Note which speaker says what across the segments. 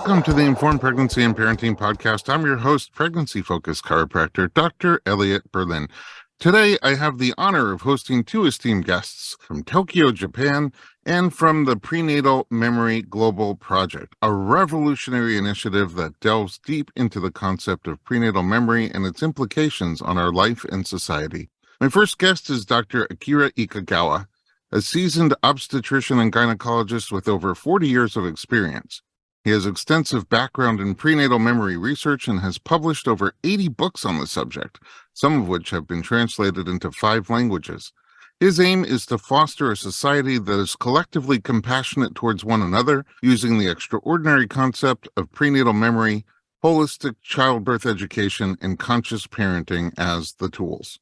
Speaker 1: Welcome to the Informed Pregnancy and Parenting Podcast. I'm your host, pregnancy-focused chiropractor, Dr. Elliot Berlin. Today, I have the honor of hosting two esteemed guests from Tokyo, Japan, and from the Prenatal Memory Global Project, a revolutionary initiative that delves deep into the concept of prenatal memory and its implications on our life and society. My first guest is Dr. Akira Ikegawa, a seasoned obstetrician and gynecologist with over 40 years of experience. He has extensive background in prenatal memory research and has published over 80 books on the subject, some of which have been translated into 5 languages. His aim is to foster a society that is collectively compassionate towards one another, using the extraordinary concept of prenatal memory, holistic childbirth education, and conscious parenting as the tools.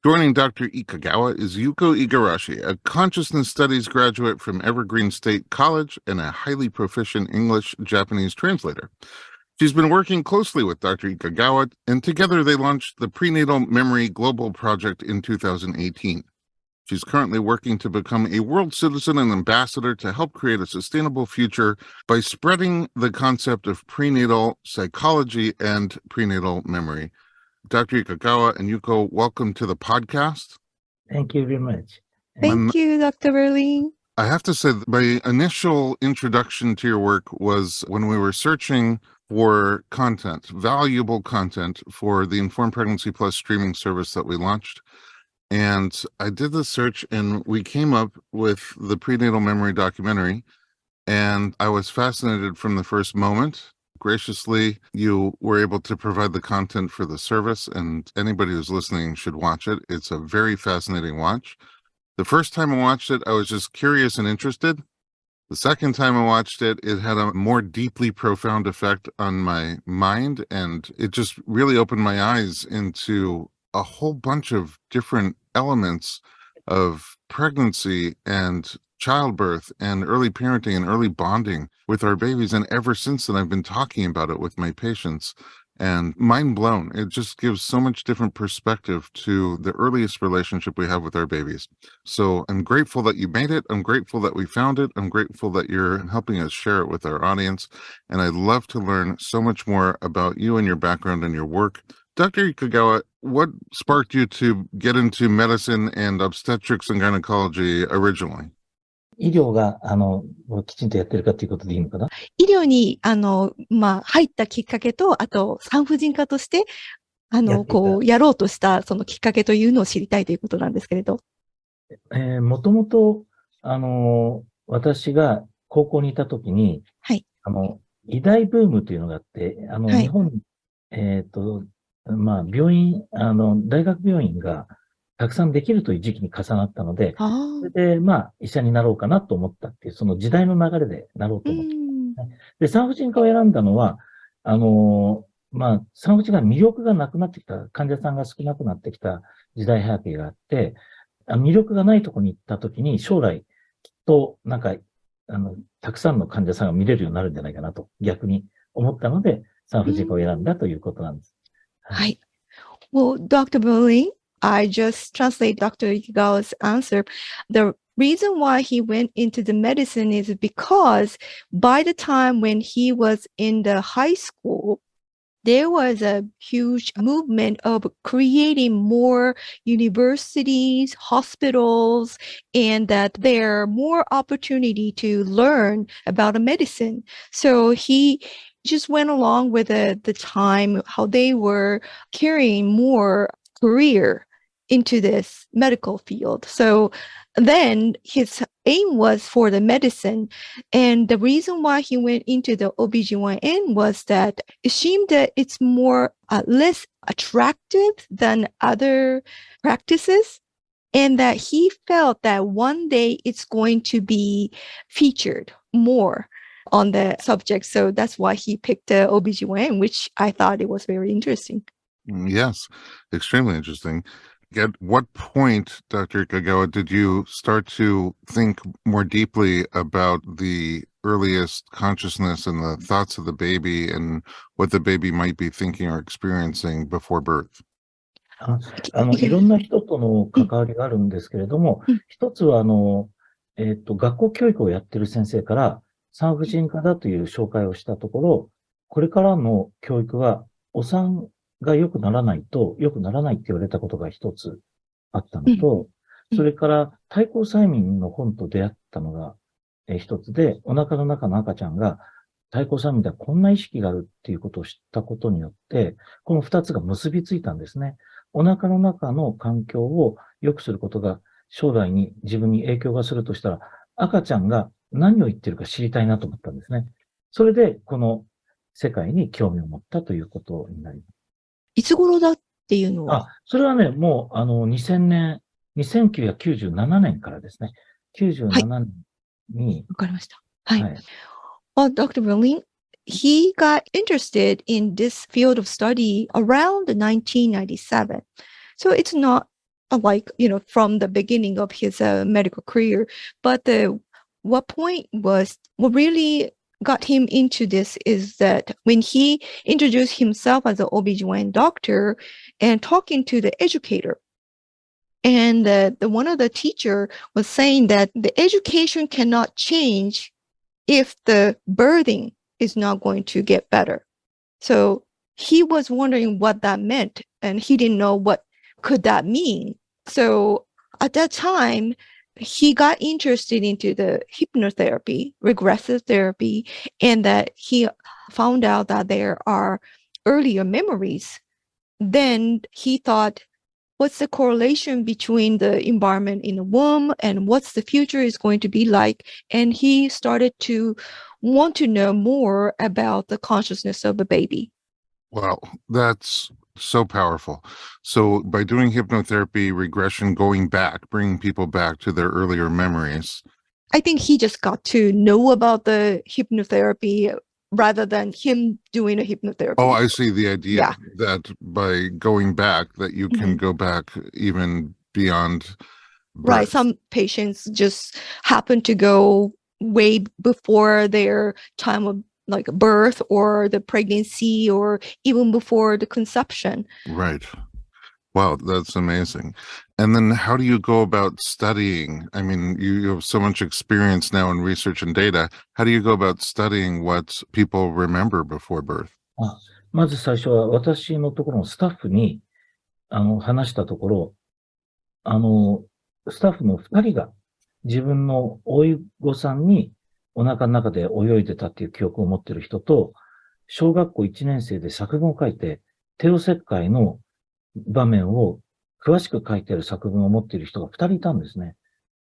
Speaker 1: Joining Dr. Ikegawa is Yuko Igarashi, a consciousness studies graduate from Evergreen State College and a highly proficient English-Japanese translator. She's been working closely with Dr. Ikegawa, and together they launched the Prenatal Memory Global Project in 2018. She's currently working to become a world citizen and ambassador to help create a sustainable future by spreading the concept of prenatal psychology and prenatal memory. Dr. Ikegawa and Yuko, welcome to the podcast.
Speaker 2: Thank you very much.
Speaker 3: Thank you, Dr. Berlin.
Speaker 1: I have to say that my initial introduction to your work was when we were searching for content, valuable content for the Informed Pregnancy Plus streaming service that we launched. And I did the search and we came up with the prenatal memory documentary, and I was fascinated from the first moment. Graciously, you were able to provide the content for the service, and anybody who's listening should watch it. It's a very fascinating watch. The first time I watched it, I was just curious and interested. The second time I watched it, it had a more deeply profound effect on my mind, and it just really opened my eyes into a whole bunch of different elements of pregnancy and childbirth and early parenting and early bonding with our babies. And ever since then, I've been talking about it with my patients, and mind blown. It just gives so much different perspective to the earliest relationship we have with our babies. So I'm grateful that you made it. I'm grateful that we found it. I'm grateful that you're helping us share it with our audience. And I'd love to learn so much more about you and your background and your work. Dr. Ikegawa, what sparked you to get into medicine and obstetrics and gynecology originally?
Speaker 2: 医療が、きちんとやってるかということでいいのかな？
Speaker 3: 医療に、入ったきっかけと、あと、産婦人科として、やろうとした、そのきっかけというのを知りたいということなんですけれど。
Speaker 2: もともと、私が高校にいたときに、
Speaker 3: はい。
Speaker 2: 医大ブームというのがあって、
Speaker 3: はい、
Speaker 2: 日本に、病院、大学病院が、たくさんできるという時期に重なったので、それで、医者になろうかなと思ったっていう、その時代の流れでなろうと思った、ね。で、産婦人科を選んだのは、産婦人科の魅力がなくなってきた、患者さんが少なくなってきた時代背景があって、魅力がないところに行ったときに、将来、きっと、たくさんの患者さんが見れるようになるんじゃないかなと、逆に思ったので、産婦人科を選んだということなんです。
Speaker 3: はい。Well, Dr. Berlin, I just translate Dr. Ikegawa's answer. The reason why he went into the medicine is because by the time when he was in the high school, there was a huge movement of creating more universities, hospitals, and that there are more opportunity to learn about medicine. So he just went along with the time, how they were carrying more career into this medical field. So then his aim was for the medicine. And the reason why he went into the OBGYN was that it seemed that it's more less attractive than other practices. And that he felt that one day it's going to be featured more on the subject. So that's why he picked the OBGYN, which I thought it was very interesting.
Speaker 1: Yes, extremely interesting. At what point, Dr. Ikegawa, did you start to think more deeply about the earliest consciousness and the thoughts of the baby and what the baby might be thinking or experiencing before birth?
Speaker 2: いろんな人との関わりがあるんですけれども、一つは学校教育をやってる先生から、産婦人科だという紹介をしたところ、これからの教育はお産が良くならないと良くならないって言われたことが一つあったのと、それから対抗催眠の本と出会ったのが一つで、お腹の中の赤ちゃんが対抗催眠ではこんな意識があるっていうことを知ったことによって、この二つが結びついたんですね。お腹の中の環境を良くすることが将来に自分に影響がするとしたら、赤ちゃんが何を言ってるか知りたいなと思ったんですね。それで、この世界に興味を持ったということになります。
Speaker 3: いつ頃だっていうのは？
Speaker 2: それはね、もう、2000年、1997年からですね。97年に。
Speaker 3: わかりました。はい。
Speaker 2: はい。
Speaker 3: Well, Dr. Berlin, he got interested in this field of study around 1997. So it's not like, from the beginning of his medical career, but what really got him into this is that when he introduced himself as an OB/GYN doctor and talking to the educator, and one of the teacher was saying that the education cannot change if the birthing is not going to get better. So he was wondering what that meant, and he didn't know what could that mean. So at that time, he got interested into the hypnotherapy, regressive therapy, and that he found out that there are earlier memories. Then he thought, what's the correlation between the environment in the womb and what's the future is going to be like? And he started to want to know more about the consciousness of a baby.
Speaker 1: Wow, that's so powerful. So by doing hypnotherapy, regression, going back, bringing people back to their earlier memories.
Speaker 3: I think he just got to know about the hypnotherapy rather than him doing a hypnotherapy.
Speaker 1: Oh, I see the idea that by going back, that you can go back even beyond birth.
Speaker 3: Right. Some patients just happen to go way before their time of like birth or the pregnancy or even before the conception.
Speaker 1: Right. Wow, that's amazing. And then how do you go about studying? I mean, you have so much experience now in research and data. How do you go about studying what people remember before birth?
Speaker 2: まず最初は私のところのスタッフに話したところ、スタッフの2人が自分のおいごさんにお腹の中で泳いでたっていう記憶を持っている人と、小学校1年生で作文を書いて、帝王切開の場面を詳しく書いてある作文を持っている人が2人いたんですね。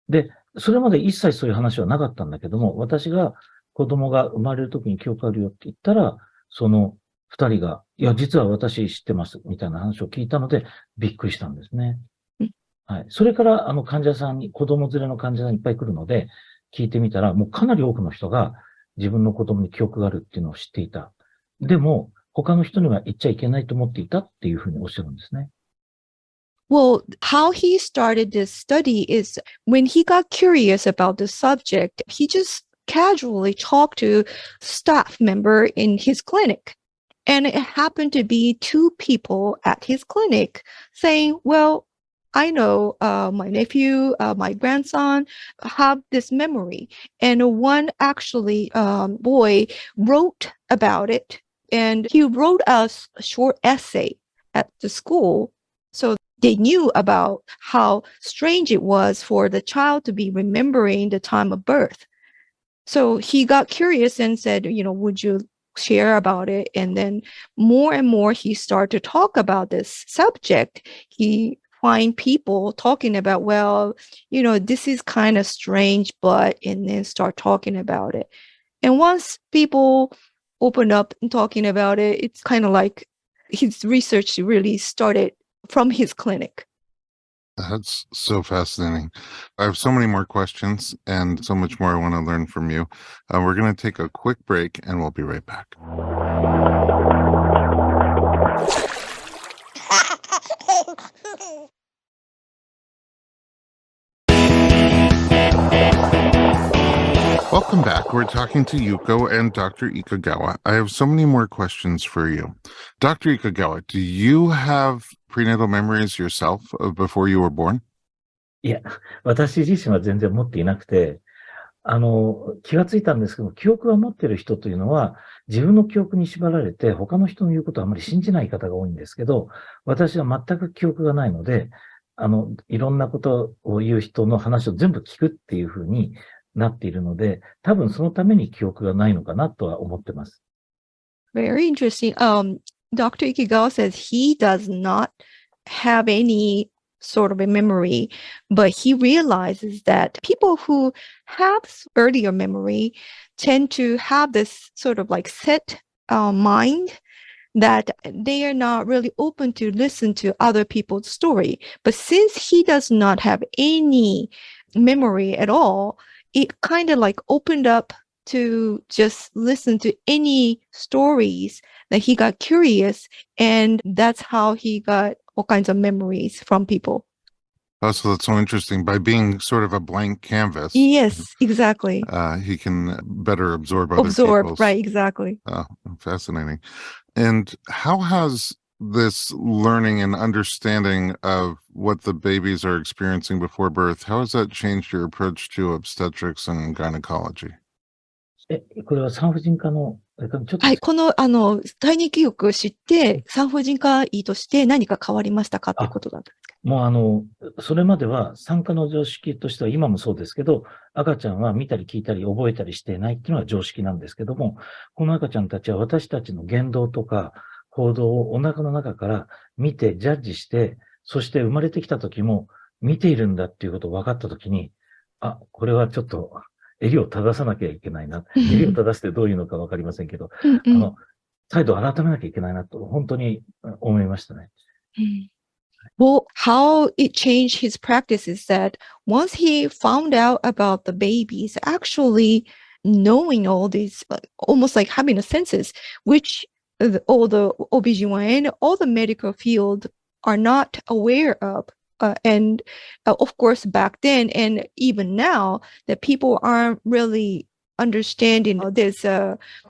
Speaker 2: で、それまで一切そういう話はなかったんだけども、私が子供が生まれる時に記憶あるよって言ったら、その2人が、いや、実は私知ってます、みたいな話を聞いたので、びっくりしたんですね。はい。それから、患者さんに、子供連れの患者さんいっぱい来るので、聞いてみたら、もうかなり多くの人が自分の子供に記憶があるっていうのを知っていた。でも、他の人には言っちゃいけないと思っていたっていうふうにおっしゃるんですね。
Speaker 3: Well, how he started this study is when he got curious about the subject, he just casually talked to staff member in his clinic. And it happened to be two people at his clinic saying, well, I know my nephew, my grandson have this memory. And one actually boy wrote about it. And he wrote a short essay at the school. So they knew about how strange it was for the child to be remembering the time of birth. So he got curious and said, would you share about it? And then more and more he started to talk about this subject. He find people talking about, well, this is kind of strange, and then start talking about it. And once people open up and talking about it, it's kind of like his research really started from his clinic.
Speaker 1: That's so fascinating. I have so many more questions and so much more I want to learn from you. We're going to take a quick break and we'll be right back. Welcome back. We're talking to Yuko and Dr. Ikegawa. I have so many more questions for you. Dr. Ikegawa, do you have prenatal memories yourself of before you were born?
Speaker 2: いや、私自身は全然持っていなくて、気がついたんですけど、記憶を持ってる人というのは、自分の記憶に縛られて、他の人の言うことをあまり信じない方が多いんですけど、私は全く記憶がないので、いろんなことを言う人の話を全部聞くっていう風になっているので、多分そのために記憶がないのかなとは思ってます。
Speaker 3: Very interesting. Dr. Ikegawa says he does not have any sort of a memory, but he realizes that people who have earlier memory tend to have this sort of like set mind that they are not really open to listen to other people's story. But since he does not have any memory at all, it kind of like opened up to just listen to any stories that he got curious, and that's how he got all kinds of memories from people.
Speaker 1: Oh, so that's so interesting. By being sort of a blank canvas,
Speaker 3: Yes, exactly.
Speaker 1: He can better absorb other people's.
Speaker 3: Right, exactly.
Speaker 1: Fascinating. And how has this learning and understanding of what the babies are experiencing before birth, how has that changed your approach to obstetrics and gynecology?
Speaker 2: これは産婦人科の、ちょっと
Speaker 3: はい、この、体内記憶を知って、産婦人科医として何か変わりましたかっていうことだったんですか？
Speaker 2: もうそれまでは産科の常識としては今もそうですけど、赤ちゃんは見たり聞いたり覚えたりしていないっていうのが常識なんですけども、この赤ちゃんたちは私たちの言動とか行動をお腹の中から見てジャッジして、そして生まれてきた時も見ているんだっていうことを分かった時に、これはちょっと襟を正さなきゃいけないな。襟を正してどういうのか分かりませんけど、再度改めなきゃいけないなと本当に思いましたね。
Speaker 3: Well, how it changed his practice is that once he found out about the babies, actually knowing all these, almost like having a census, which all the OBGYN, all the medical field are not aware of. And of course, back then and even now, that people aren't really understanding this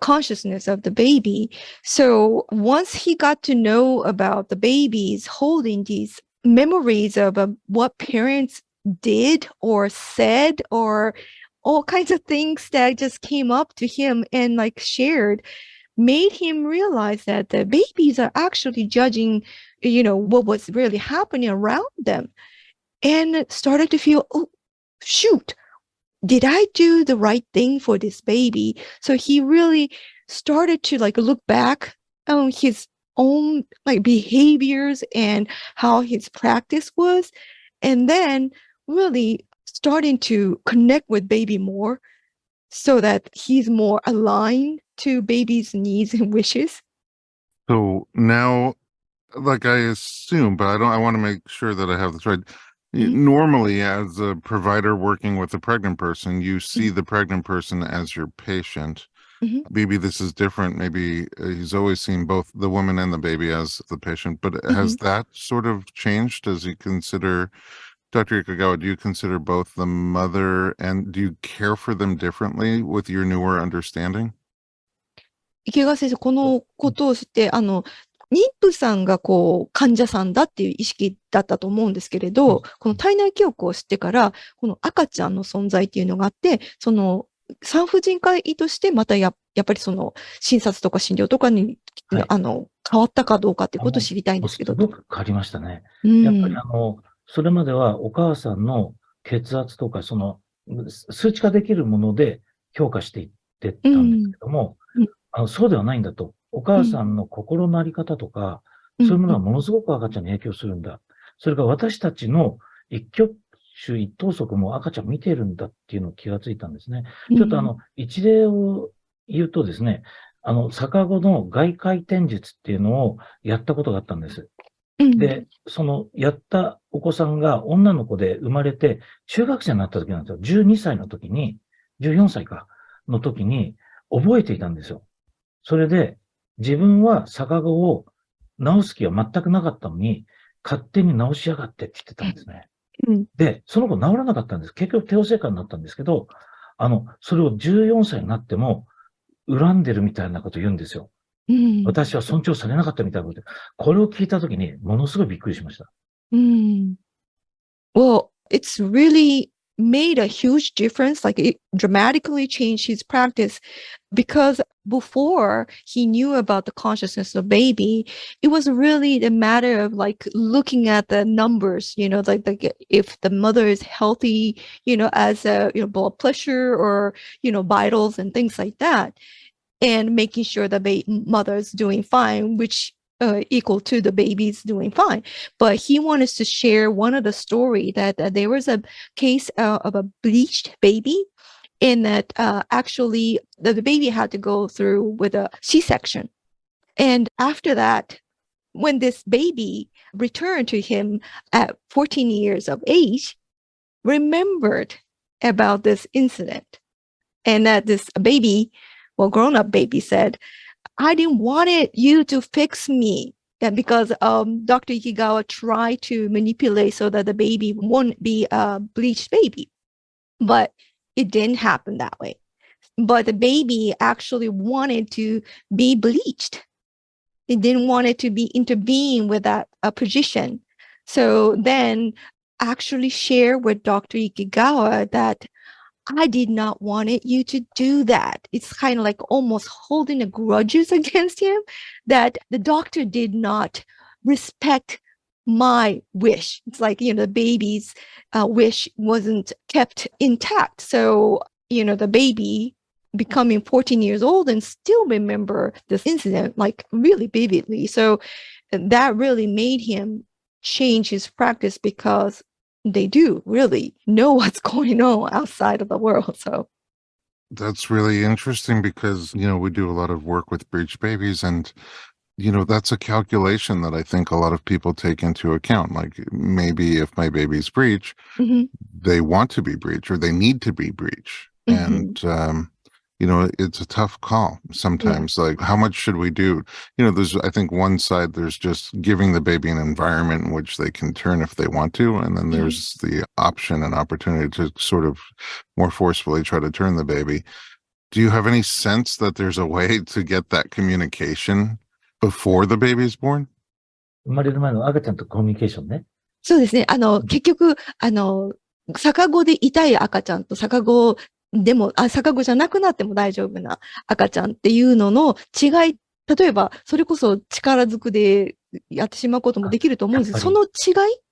Speaker 3: consciousness of the baby. So once he got to know about the babies holding these memories of what parents did or said or all kinds of things that just came up to him and like shared, made him realize that the babies are actually judging, what was really happening around them, and started to feel, oh, shoot, did I do the right thing for this baby? So he really started to like look back on his own like behaviors and how his practice was, and then really starting to connect with baby more so that he's more aligned to baby's needs and wishes.
Speaker 1: So now, like I assume, but I want to make sure that I have this right. Normally, as a provider working with a pregnant person, you see the pregnant person as your patient. Maybe this is different. Maybe he's always seen both the woman and the baby as the patient, but has that sort of changed? Does he consider, Dr. Ikegawa, do you consider both the mother and do you care for them differently with your newer understanding?
Speaker 3: 池川先生、このことを知って、妊婦さんが患者さんだっていう意識だったと思うんですけれど、この体内記憶を知ってから、この赤ちゃんの存在っていうのがあって、その産婦人科医としてまたやっぱりその診察とか診療とかに、変わったかどうかっていうことを知りたいんですけど。
Speaker 2: すごく変わりましたね。やっぱりそれまではお母さんの血圧とか、その数値化できるもので評価していってたんですけども、そうではないんだと。お母さんの心のあり方とか、そういうものはものすごく赤ちゃんに影響するんだ。それから私たちの一挙手一投足も赤ちゃん見ているんだっていうのを気がついたんですね。ちょっと一例を言うとですね、逆子の外回転術っていうのをやったことがあったんです。で、そのやったお子さんが女の子で生まれて中学生になった時なんですよ。12歳の時に、14歳かの時に覚えていたんですよ。それで自分は逆子を治す気は全くなかったのに、勝手に治しやがってって言ってたんですね。で、その子治らなかったんです。結局帝王切開になったんですけど、それを14歳になっても恨んでるみたいなこと言うんですよ。私は尊重されなかったみたいなこと。これを聞いたときに、ものすごいびっくりしました。
Speaker 3: Well, it's really made a huge difference. Like it dramatically changed his practice because before he knew about the consciousness of baby, it was really a matter of like looking at the numbers, like if the mother is healthy, as a, blood pressure or, vitals and things like that, and making sure the mother is doing fine, which equal to the baby's doing fine. But he wanted to share one of the story that there was a case of a bleached baby, and that actually the baby had to go through with a C-section. And after that, when this baby returned to him at 14 years of age, remembered about this incident. And that this baby, grown-up baby said, I didn't want you to fix me. Yeah, because Dr. Ikegawa tried to manipulate so that the baby won't be a bleached baby. But it didn't happen that way. But the baby actually wanted to be bleached. It didn't want it to be intervened with that position. So then actually share with Dr. Ikegawa that I did not want you to do that. It's kind of like almost holding a grudges against him that the doctor did not respect my wish. It's like, the baby's wish wasn't kept intact. So, the baby becoming 14 years old and still remember this incident like really vividly. So that really made him change his practice because they do really know what's going on outside of the world. So
Speaker 1: that's really interesting because, we do a lot of work with breech babies, and that's a calculation that I think a lot of people take into account. Like maybe if my baby's breech, they want to be breech or they need to be breech. And, it's a tough call sometimes. Yeah. Like, how much should we do? There's, I think one side, there's just giving the baby an environment in which they can turn if they want to. And then there's the option and opportunity to sort of more forcefully try to turn the baby. Do you have any sense that there's a way to get that communication before the baby is born?
Speaker 2: 生まれる前の赤ちゃんとコミュニケーションね。
Speaker 3: そうですね。結局、逆子で痛い赤ちゃんと逆子でも、逆子じゃなくなっても大丈夫な赤ちゃんっていうのの違い、例えば、それこそ力ずくでやってしまうこともできると思うんですけど、その違い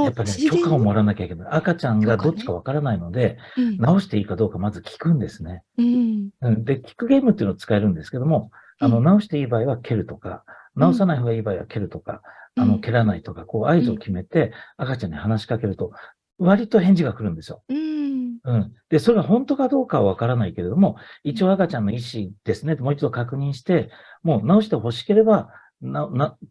Speaker 2: やっぱりね、許可をもらわなきゃいけない。赤ちゃんがどっちかわからないので、直していいかどうかまず聞くんですね。で、聞くゲームっていうのを使えるんですけども、直していい場合は蹴るとか、直さない方がいい場合は蹴るとか、蹴らないとか、こう合図を決めて赤ちゃんに話しかけると、割と返事が来るんですよ。で、それが本当かどうかはわからないけれども、一応赤ちゃんの意思ですね、もう一度確認して、もう直して欲しければ、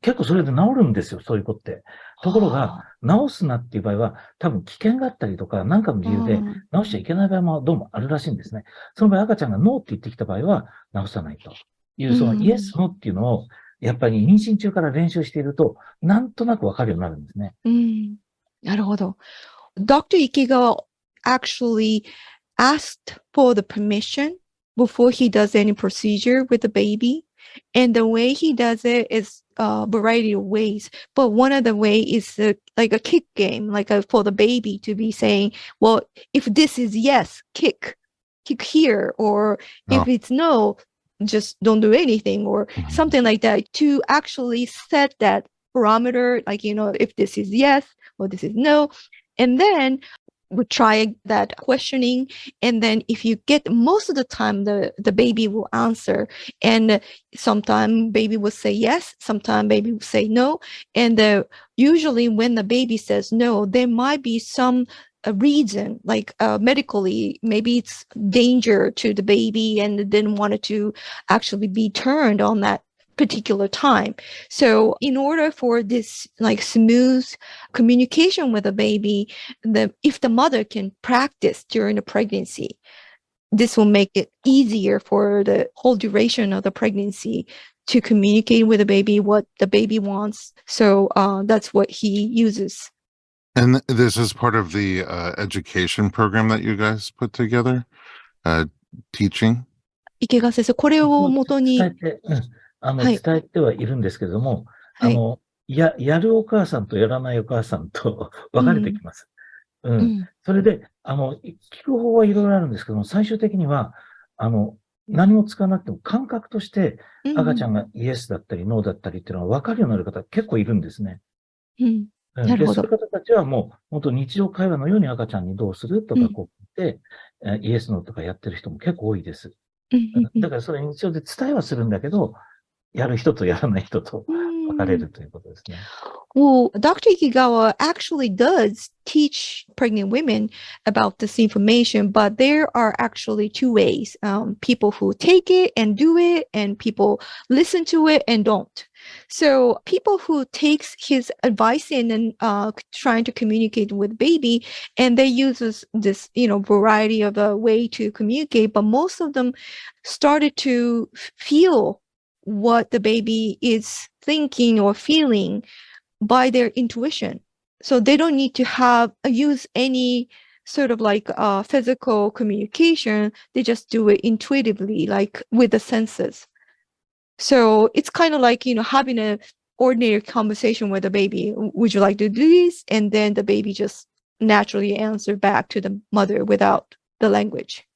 Speaker 2: 結構それで治るんですよ、そういう子って。ところが、治すなっていう場合は、多分危険があったりとか、何かの理由で治しちゃいけない場合もどうもあるらしいんですね。その場合赤ちゃんがノーって言ってきた場合は、治さないという、そのイエス、ノーっていうのを、やっぱり妊娠中から練習していると、なんとなくわかるようになるんですね。
Speaker 3: なるほど。Dr. Ikegawa actually asked for the permission before he does any procedure with the baby. And the way he does it is a variety of ways. But one of the way is like a kick game, like for the baby to be saying, well, if this is yes, kick here. Or if it's no, just don't do anything or something like that, to actually set that parameter, like, if this is yes or this is no. And then we try that questioning. And then if you get most of the time, the baby will answer. And sometimes baby will say yes, sometimes baby will say no. And usually when the baby says no, there might be some reason, like medically, maybe it's danger to the baby and didn't want it to actually be turned on that particular time. So in order for this like smooth communication with the baby, if the mother can practice during the pregnancy, this will make it easier for the whole duration of the pregnancy to communicate with the baby what the baby wants. So that's what he uses.
Speaker 1: And this is part of the education program that you guys put together, teaching?
Speaker 3: 池川先生、これを元に
Speaker 2: 伝えてはいるんですけれども、やるお母さんとやらないお母さんと分かれてきます。それで、聞く方はいろいろあるんですけども、最終的には、何も使わなくても感覚として赤ちゃんがイエスだったりノーだったりっていうのが分かるようになる方結構いるんですね。で、そういう方たちはもう本当日常会話のように赤ちゃんにどうするとかこう聞いて、イエスノーとかやってる人も結構多いです。だからそれ日常で伝えはするんだけど、やる人とやらない人と分かれるということですね。
Speaker 3: Well, Dr. Ikegawa actually does teach pregnant women about this information, but there are actually two ways. People who take it and do it, and people listen to it and don't. So people who takes his advice in and trying to communicate with baby, and they use this variety of a way to communicate, but most of them started to feel what the baby is thinking or feeling by their intuition. So they don't need to use any sort of like physical communication. They just do it intuitively, like with the senses. So it's kind of like, having an ordinary conversation with a baby. Would you like to do this? And then the baby just naturally answer back to the mother without the language.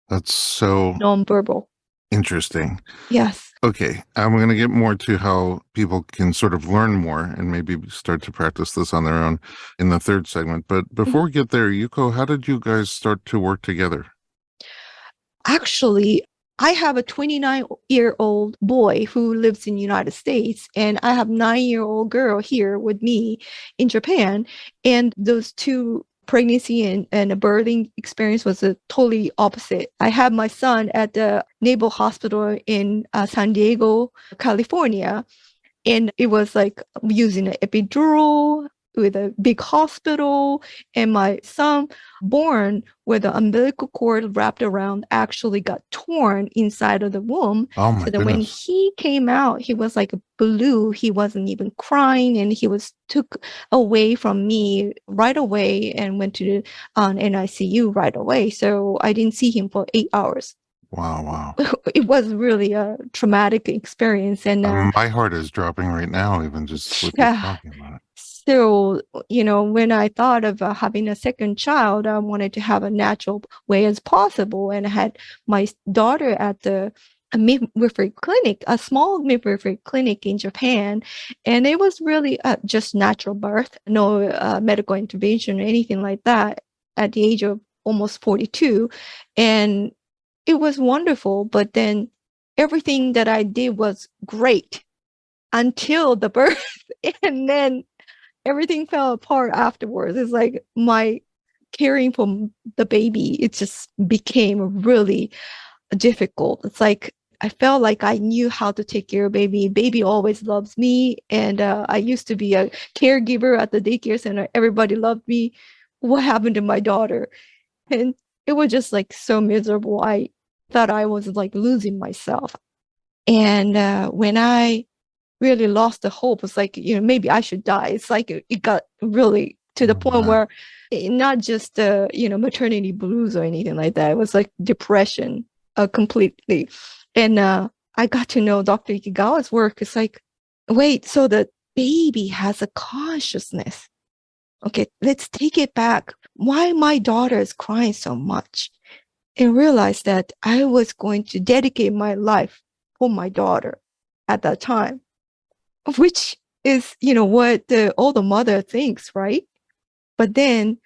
Speaker 1: That's so
Speaker 3: nonverbal.
Speaker 1: Interesting.
Speaker 3: Yes.
Speaker 1: Okay, I'm going to get more to how people can sort of learn more and maybe start to practice this on their own in the third segment. But before we get there, Yuko, how did you guys start to work together?
Speaker 3: Actually, I have a 29-year-old boy who lives in the United States, and I have a 9-year-old girl here with me in Japan. And those two pregnancy and a birthing experience was a totally opposite. I had my son at the Naval Hospital in San Diego, California, and it was like using an epidural with a big hospital, and my son born with the umbilical cord wrapped around actually got torn inside of the womb.
Speaker 1: Oh my
Speaker 3: so that
Speaker 1: goodness.
Speaker 3: when he came out, he was like blue. He wasn't even crying, and he was took away from me right away and went to NICU right away. So I didn't see him for 8 hours.
Speaker 1: Wow.
Speaker 3: It was really a traumatic experience. And
Speaker 1: my heart is dropping right now, even just with you talking about it.
Speaker 3: So, when I thought of having a second child, I wanted to have a natural way as possible. And I had my daughter at a midwifery clinic, a small midwifery clinic in Japan. And it was really just natural birth, no medical intervention or anything like that at the age of almost 42. And it was wonderful. But then everything that I did was great until the birth. And then everything fell apart afterwards. It's like my caring for the baby, it just became really difficult. It's like I felt like I knew how to take care of baby. Baby always loves me. And I used to be a caregiver at the daycare center. Everybody loved me. What happened to my daughter? And it was just like so miserable. I thought I was like losing myself. And when I really lost the hope, it's like, maybe I should die. It's like it got really to the point where not just maternity blues or anything like that. It was like depression completely. And I got to know Dr. Ikegawa's work. It's like, wait, so the baby has a consciousness. Okay, let's take it back. Why my daughter is crying so much? And realize that I was going to dedicate my life for my daughter at that time, which is, what all the mother thinks, right? But then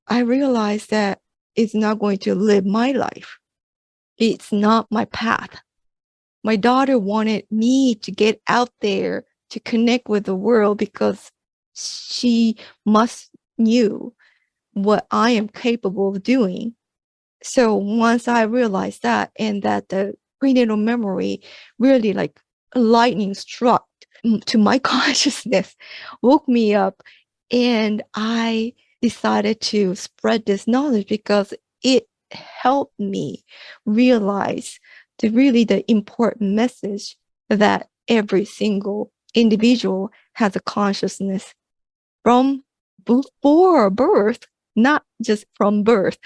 Speaker 3: I realized that it's not going to live my life. It's not my path. My daughter wanted me to get out there to connect with the world because she must knew what I am capable of doing. So once I realized that, and that the prenatal memory really like lightning struck to my consciousness, woke me up, and I decided to spread this knowledge because it helped me realize the important message that every single individual has a consciousness from before birth, not just from birth,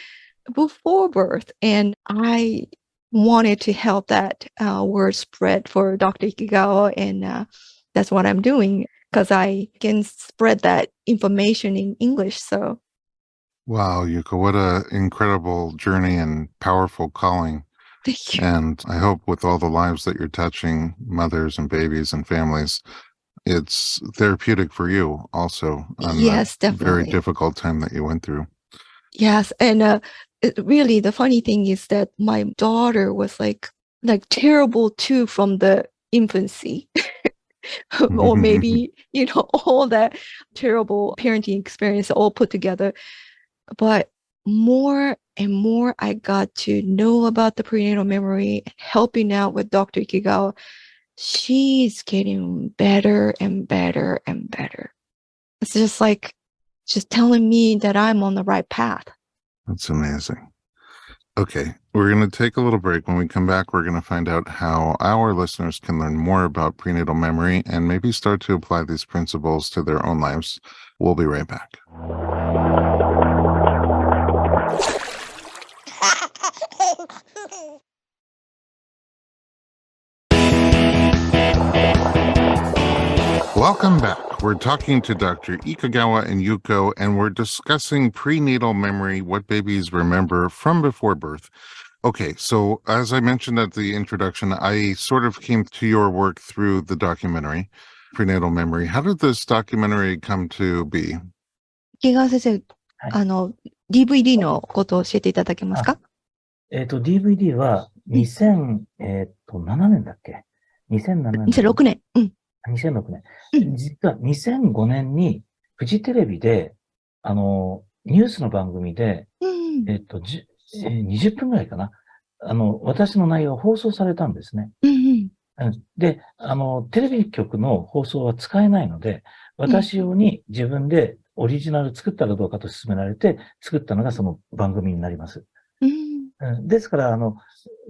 Speaker 3: before birth. And I wanted to help that word spread for Dr. Ikegawa, and that's what I'm doing because I can spread that information in English. So
Speaker 1: Wow, Yuko, what a incredible journey and powerful calling.
Speaker 3: Thank you.
Speaker 1: And I hope with all the lives that you're touching, mothers and babies and families, it's therapeutic for you also on
Speaker 3: Yes,
Speaker 1: that very
Speaker 3: definitely.
Speaker 1: difficult time that you went through.
Speaker 3: Yes, and really, the funny thing is that my daughter was like terrible too from the infancy, or maybe all that terrible parenting experience all put together. But more and more I got to know about the prenatal memory, helping out with Dr. Ikegawa. She's getting better and better and better. It's just telling me that I'm on the right path.
Speaker 1: That's amazing. Okay, we're going to take a little break. When we come back, we're going to find out how our listeners can learn more about prenatal memory and maybe start to apply these principles to their own lives. We'll be right back. Welcome back. We're talking to Dr. Ikegawa and Yuko, and we're discussing prenatal memory, what babies remember from before birth. Okay, so as I mentioned at the introduction, I sort of came to your work through the documentary, Prenatal Memory. How did this documentary come to be?
Speaker 3: 池川先生、
Speaker 2: はい
Speaker 3: DVD のことを教えていただけますか？DVD
Speaker 2: は2007年だっけ ?2007 年。
Speaker 3: 2006年。うん。
Speaker 2: 2006年。実は2005年にフジテレビで、ニュースの番組で、20分ぐらいかな。私の内容が放送されたんですね。で、テレビ局の放送は使えないので、私用に自分でオリジナル作ったらどうかと勧められて、作ったのがその番組になります。ですから、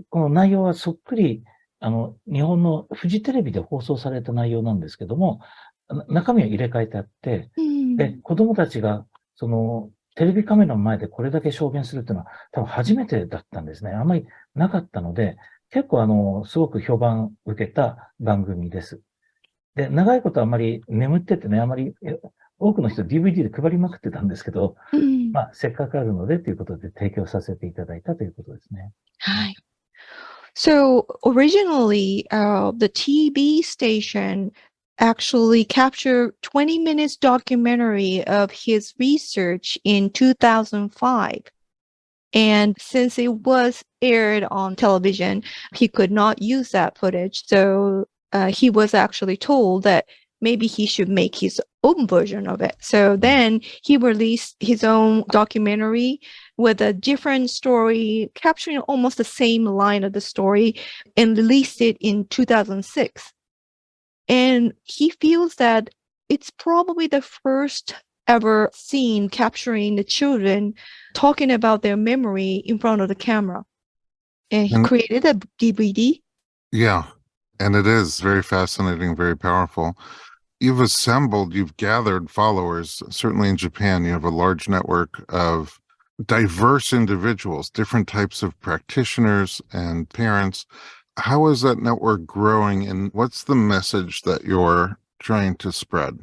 Speaker 2: この内容はそっくり、日本のフジテレビで放送された内容なんですけども、中身は入れ替えてあって、で、子供たちが、テレビカメラの前でこれだけ証言するっていうのは多分初めてだったんですね。あんまりなかったので、結構すごく評判受けた番組です。で、長いことあんまり眠っててね、あんまり多くの人 DVD で配りまくってたんですけど、まあ、せっかくあるのでということで提供させていただいたということですね。
Speaker 3: はい。So originally, the TV station actually captured 20 minutes documentary of his research in 2005. And since it was aired on television, he could not use that footage. So he was actually told that maybe he should make his own version of it. So then he released his own documentary with a different story, capturing almost the same line of the story, and released it in 2006. And he feels that it's probably the first ever scene capturing the children talking about their memory in front of the camera. And he created a DVD.
Speaker 1: Yeah, and it is very fascinating, very powerful. You've gathered followers. Certainly in Japan, you have a large network of diverse individuals, different types of practitioners and parents. How is that network growing, and what's the message that you're trying to spread?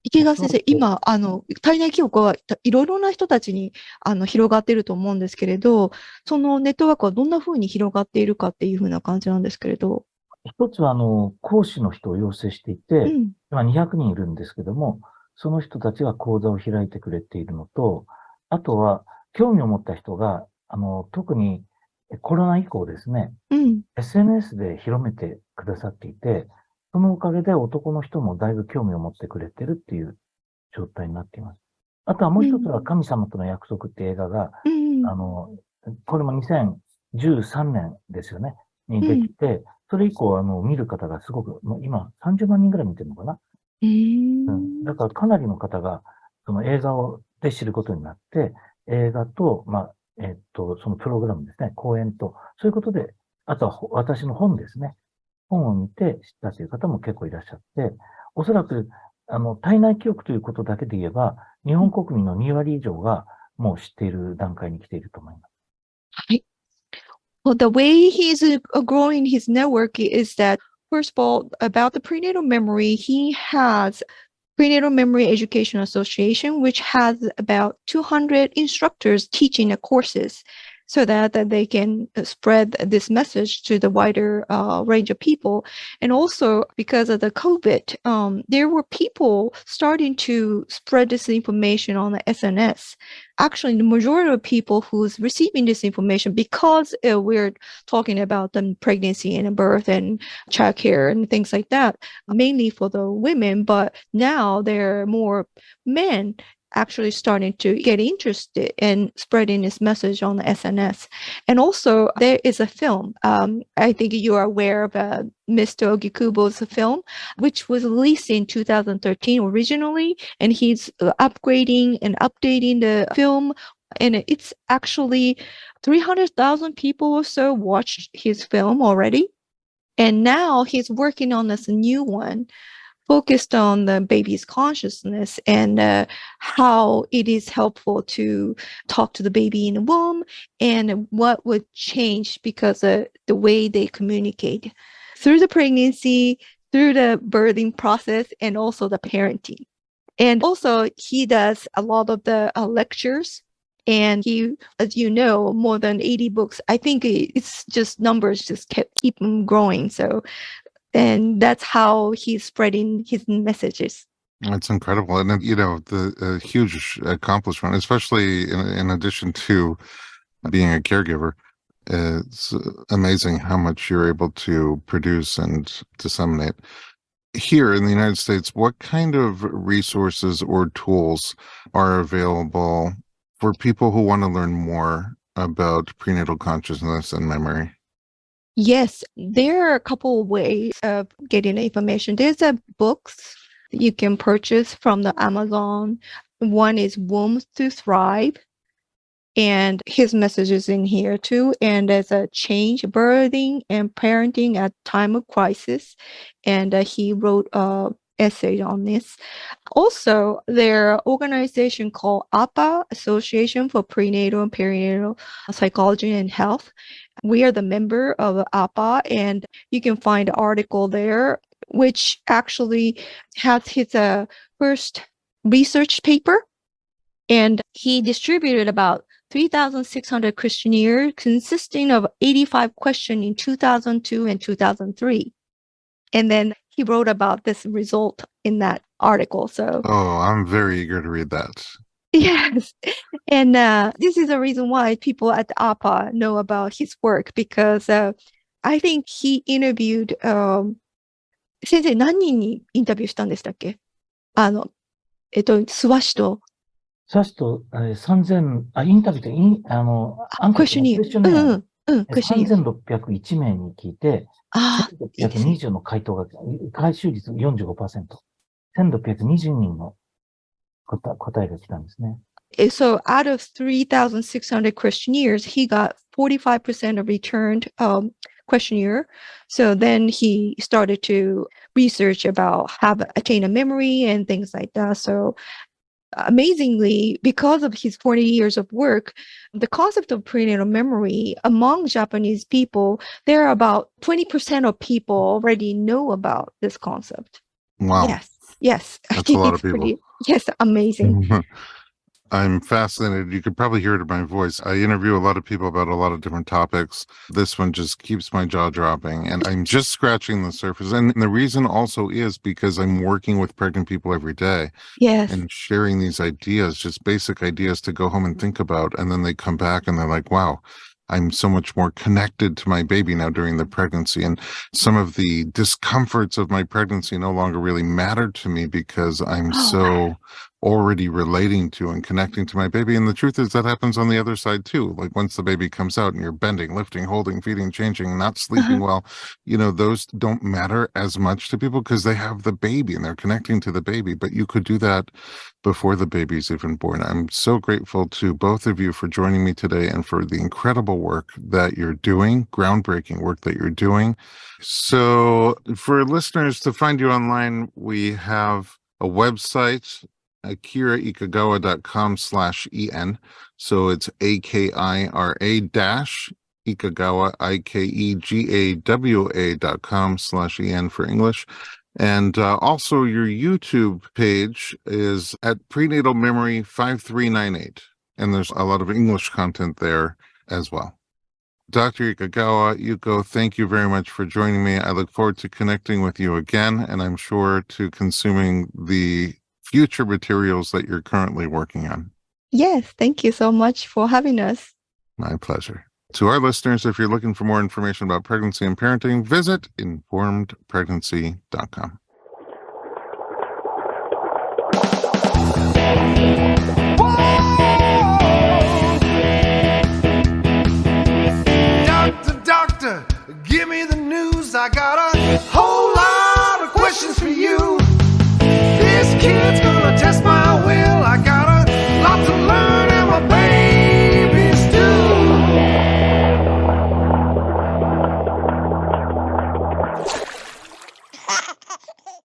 Speaker 3: 池川先生、今、体内記憶はいろいろな人たちに広がっていると思うんですけれど、そのネットワークはどんなふうに広がっているかっていうふうな感じなんですけれど。
Speaker 2: 一つは、講師の人を養成していて、今200人いるんですけども、その人たちが講座を開いてくれているのと、あとは、興味を持った人が、特にコロナ以降ですね、SNS で広めてくださっていて、そのおかげで男の人もだいぶ興味を持ってくれてるっていう状態になっています。あとはもう一つは神様との約束って映画が、これも2013年ですよね、にできて、それ以降見る方がすごく、今30万人ぐらい見てるのかな。だからかなりの方がその映画で知ることになって、映画と、そのプログラムですね、講演と、そういうことで、あとは私の本ですね。本を見て知ったという方も結構いらっしゃって、おそらく、体内記憶ということだけで言えば、日本国民の2割以上がもう知っている段階に来ていると思います。
Speaker 3: はい。Well, the way he's growing his network is that, first of all, about the prenatal memory, he has Prenatal Memory Education Association, which has about 200 instructors teaching the courses so that they can spread this message to the wider range of people. And also because of the COVID, there were people starting to spread this information on the SNS. Actually, the majority of people who's receiving this information, because we're talking about the pregnancy and birth and childcare and things like that, mainly for the women, but now there are more men actually starting to get interested in spreading this message on the SNS. And also there is a film. I think you are aware of Mr. Ogikubo's film, which was released in 2013 originally, and he's upgrading and updating the film. And it's actually 300,000 people or so watched his film already. And now he's working on this new one focused on the baby's consciousness and how it is helpful to talk to the baby in the womb and what would change because of the way they communicate through the pregnancy, through the birthing process, and also the parenting. And also he does a lot of the lectures. And he, as you know, more than 80 books. I think it's just numbers just keep them growing. So, and that's how he's spreading his messages.
Speaker 1: That's incredible. And, the huge accomplishment, especially in addition to being a caregiver, it's amazing how much you're able to produce and disseminate. Here in the United States, what kind of resources or tools are available for people who want to learn more about prenatal consciousness and memory?
Speaker 3: Yes, there are a couple of ways of getting information. There's books that you can purchase from the Amazon. One is Womb to Thrive, and his message is in here too. And there's a change, birthing and parenting at time of crisis. And he wrote essay on this. Also, there are organization called APA, Association for Prenatal and Perinatal Psychology and Health. We are the member of APA, and you can find an article there, which actually has his first research paper. And he distributed about 3,600 questionnaires consisting of 85 questions in 2002 and 2003. And then he wrote about this result in that article. So,
Speaker 1: I'm very eager to read that.
Speaker 3: Yes. And this is the reason why people at APA know about his work, because I think he interviewed 先生何人にインタビューしたんでしたっけ？諏訪市と
Speaker 2: 3000、インタビューってアンケート
Speaker 3: クエスチョニー。クエスチョニー。
Speaker 2: 3601名に聞いて、1620の回答が、回収率 45%。1620人の答えが来たんですね。
Speaker 3: So out of 3,600 questionnaires, he got 45% of returned questionnaire. So then he started to research about how to attain a memory and things like that. So amazingly, because of his 40 years of work, the concept of prenatal memory among Japanese people, there are about 20% of people already know about this concept.
Speaker 1: Wow.
Speaker 3: Yes.
Speaker 1: That's I think a lot of people.
Speaker 3: Yes, amazing.
Speaker 1: I'm fascinated. You could probably hear it in my voice. I interview a lot of people about a lot of different topics. This one just keeps my jaw dropping, and I'm just scratching the surface. And the reason also is because I'm working with pregnant people every day.
Speaker 3: Yes.
Speaker 1: And sharing these ideas, just basic ideas to go home and think about. And then they come back and they're like, wow, I'm so much more connected to my baby now during the pregnancy. And some of the discomforts of my pregnancy no longer really mattered to me because I'm so already relating to and connecting to my baby. And the truth is that happens on the other side too. Like once the baby comes out and you're bending, lifting, holding, feeding, changing, not sleeping well, those don't matter as much to people because they have the baby and they're connecting to the baby. But you could do that before the baby's even born. I'm so grateful to both of you for joining me today and for the incredible work that you're doing, groundbreaking work that you're doing. So for listeners to find you online, we have a website, akiraikegawa.com/en. So it's AKIRA-Ikegawa, IKEGAWA.com/en for English. And also your YouTube page is at Prenatal Memory 5398. And there's a lot of English content there as well. Dr. Ikegawa, Yuko, thank you very much for joining me. I look forward to connecting with you again, and I'm sure to consuming the future materials that you're currently working on.
Speaker 3: Yes, thank you so much for having us.
Speaker 1: My pleasure. To our listeners, if you're looking for more information about pregnancy and parenting, visit informedpregnancy.com.
Speaker 4: Doctor, give me the news. I got a whole lot of questions for you.